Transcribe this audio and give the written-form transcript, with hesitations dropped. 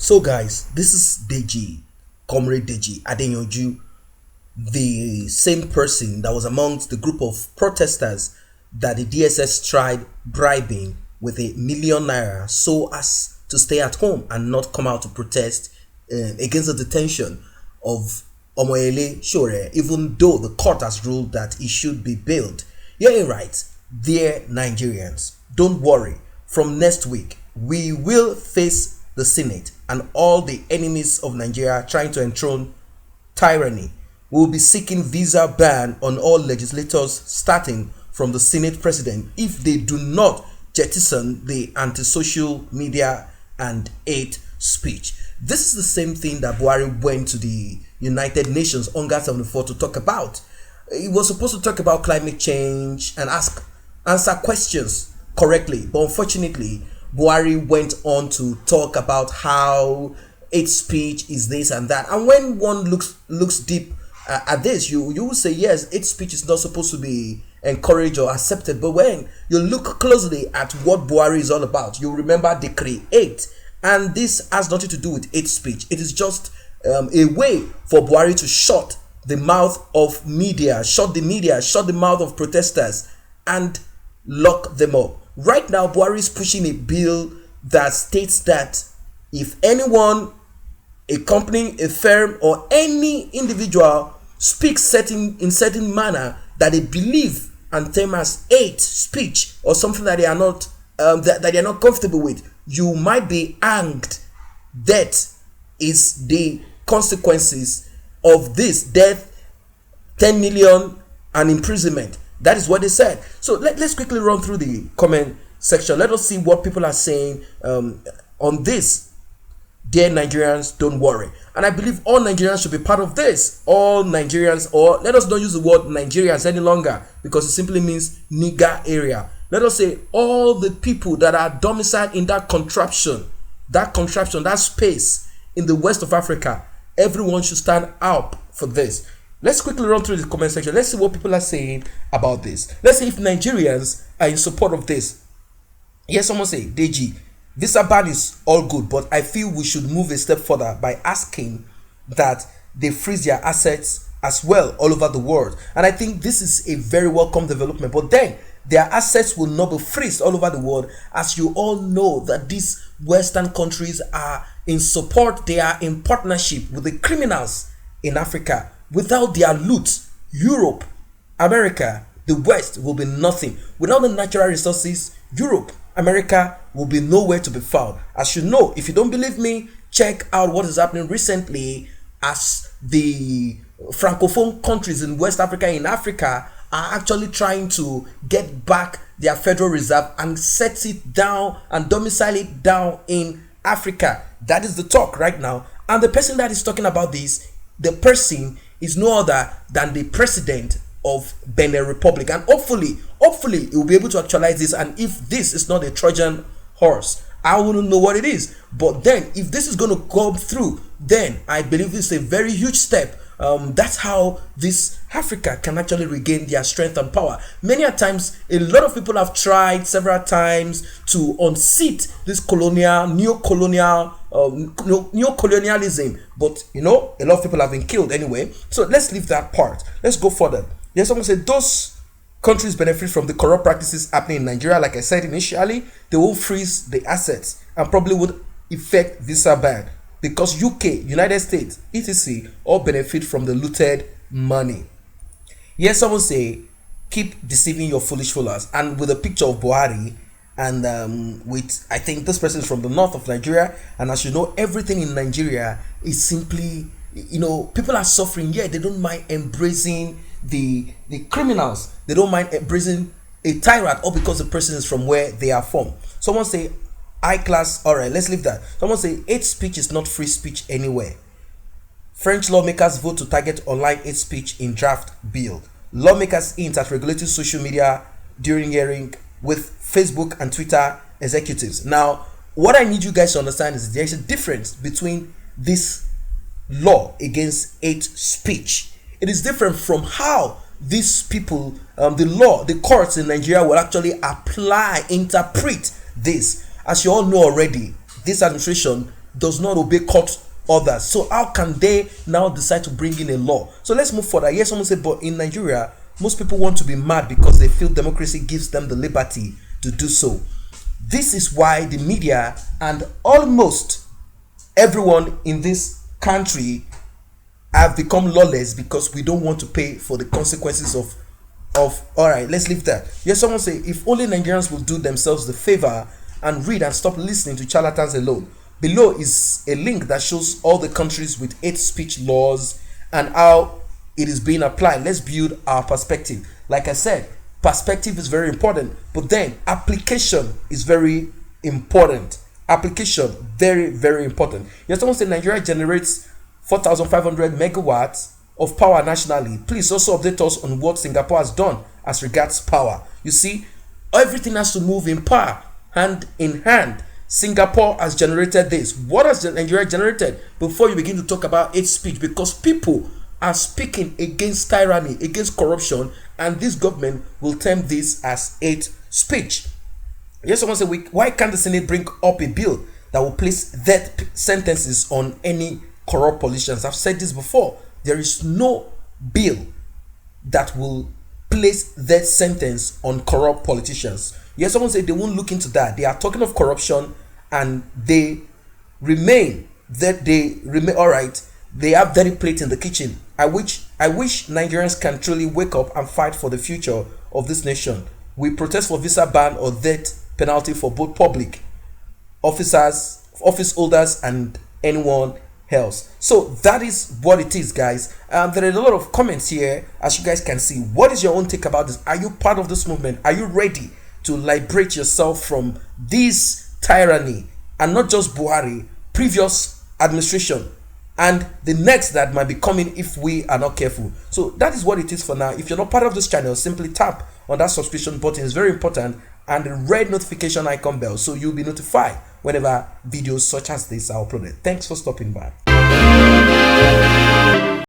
So guys, this is Deji, Comrade Deji Adeyanju, the same person that was amongst the group of protesters that the DSS tried bribing with ₦1 million so as to stay at home and not come out to protest against the detention of Omoyele Shore, even though the court has ruled that he should be bailed. You're right, dear Nigerians, don't worry. From next week, we will face the Senate and all the enemies of Nigeria trying to enthrone tyranny. We will be seeking visa ban on all legislators starting from the Senate president if they do not jettison the anti-social media and hate speech. This is the same thing that Buhari went to the United Nations UNGA 74 to talk about. He was supposed to talk about climate change and answer questions correctly, but unfortunately Buhari went on to talk about how hate speech is this and that. And when one looks deep at this, you will say yes, hate speech is not supposed to be encouraged or accepted. But when you look closely at what Buhari is all about, you remember Decree 8, and this has nothing to do with hate speech. It is just a way for Buhari to shut the mouth of media, shut the mouth of protesters, and lock them up. Right now, Buhari is pushing a bill that states that if anyone, a company, a firm, or any individual speaks in certain manner that they believe and term as hate speech or something that they are not that they are not comfortable with, you might be hanged. Death is the consequences of this. Death, 10 million, and imprisonment. That is what they said. So let's quickly run through the comment section. Let us see what people are saying on this. Dear Nigerians, don't worry. And I believe all Nigerians should be part of this. All Nigerians, or let us not use the word Nigerians any longer because it simply means nigger area. Let us say all the people that are domiciled in that contraption, that space in the west of Africa, everyone should stand up for this. Let's quickly run through the comment section. Let's see what people are saying about this. Let's see if Nigerians are in support of this. Yes, someone say, Deji, visa ban is all good, but I feel we should move a step further by asking that they freeze their assets as well all over the world. And I think this is a very welcome development. But then their assets will not be freezed all over the world, as you all know that these Western countries are in support. They are in partnership with the criminals in Africa. Without their loot, Europe, America, the West will be nothing. Without the natural resources, Europe, America will be nowhere to be found. As you know, if you don't believe me, check out what is happening recently as the Francophone countries in West Africa, in Africa, are actually trying to get back their Federal Reserve and set it down and domicile it down in Africa. That is the talk right now. And the person that is talking about this, the person is no other than the president of Benin Republic, and hopefully he will be able to actualize this. And if this is not a Trojan horse, I wouldn't know what it is. But then if this is going to come through, then I believe it's a very huge step. That's how this Africa can actually regain their strength and power. Many a times, a lot of people have tried several times to unseat this neo-colonialism, but a lot of people have been killed anyway. So let's leave that part. Let's go further. There's someone said those countries benefit from the corrupt practices happening in Nigeria. Like I said initially, they will freeze the assets and probably would effect visa ban, because UK, United States, etc. all benefit from the looted money. Yes, someone say, keep deceiving your foolish followers. And with a picture of Buhari, and with, I think this person is from the north of Nigeria. And as you know, everything in Nigeria is simply, people are suffering. Yeah, they don't mind embracing the criminals. They don't mind embracing a tyrant, or because the person is from where they are from. Someone say, high class. All right, let's leave that. Someone say hate speech is not free speech anywhere. French lawmakers vote to target online hate speech in draft bill. Lawmakers hint at regulating social media during hearing with Facebook and Twitter executives. Now, what I need you guys to understand is there's a difference between this law against hate speech. It is different from how these people, the courts in Nigeria will actually interpret this. As you all know already, this administration does not obey court orders. So how can they now decide to bring in a law? So let's move further. Yes, someone said, but in Nigeria, most people want to be mad because they feel democracy gives them the liberty to do so. This is why the media and almost everyone in this country have become lawless, because we don't want to pay for the consequences of all right, let's leave that. Yes, someone say, if only Nigerians will do themselves the favor and read and stop listening to charlatans alone. Below is a link that shows all the countries with hate speech laws and how it is being applied. Let's build our perspective. Like I said, perspective is very important, but then application is very important. Application, very, very important. Yes, someone say Nigeria generates 4,500 megawatts of power nationally. Please also update us on what Singapore has done as regards power. You see, everything has to move in power, hand in hand. Singapore has generated this. What has Nigeria generated? Before you begin to talk about hate speech, because people are speaking against tyranny, against corruption, and this government will term this as hate speech. Yes, someone said, why can't the Senate bring up a bill that will place death sentences on any corrupt politicians? I've said this before. There is no bill that will place death sentence on corrupt politicians. Yes, someone said they won't look into that. They are talking of corruption, and they remain all right. They have dirty plates in the kitchen. I wish Nigerians can truly wake up and fight for the future of this nation. We protest for visa ban or death penalty for both public officers, office holders, and anyone else. So that is what it is, guys. There are a lot of comments here, as you guys can see. What is your own take about this? Are you part of this movement? Are you ready to liberate yourself from this tyranny, and not just Buhari, previous administration, and the next that might be coming if we are not careful? So that is what it is for now. If you're not part of this channel, simply tap on that subscription button. It's very important, and the red notification icon bell, so you'll be notified whenever videos such as this are uploaded. Thanks for stopping by.